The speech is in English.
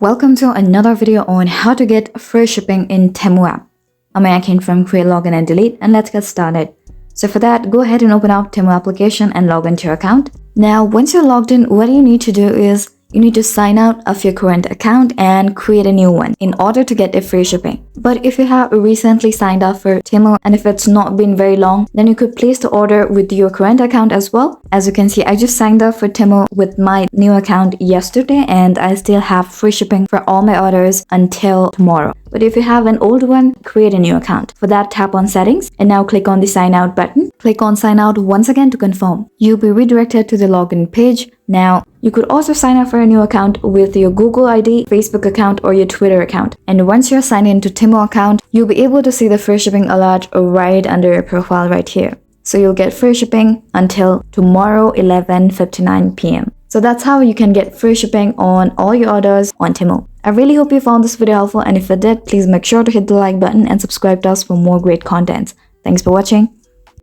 Welcome to another video on how to get free shipping in Temu app. I'm Akin from Create, Login and Delete, and let's get started. So for that, go ahead and open up Temu application and log into your account. Now, once you're logged in, what you need to do is you need to sign out of your current account and create a new one in order to get a free shipping. But if you have recently signed up for Temu and if it's not been very long, then you could place the order with your current account as well. As you can see, I just signed up for Temu with my new account yesterday and I still have free shipping for all my orders until tomorrow. But if you have an old one, create a new account. For that, tap on settings and now click on the sign out button. Click on sign out once again to confirm. You'll be redirected to the login page. Now, you could also sign up for a new account with your Google ID, Facebook account, or your Twitter account. And once you're signed into Temu account, you'll be able to see the free shipping alert right under your profile right here. So you'll get free shipping until tomorrow 11:59 p.m. So that's how you can get free shipping on all your orders on Temu. I really hope you found this video helpful, and if you did, please make sure to hit the like button and subscribe to us for more great content. Thanks for watching.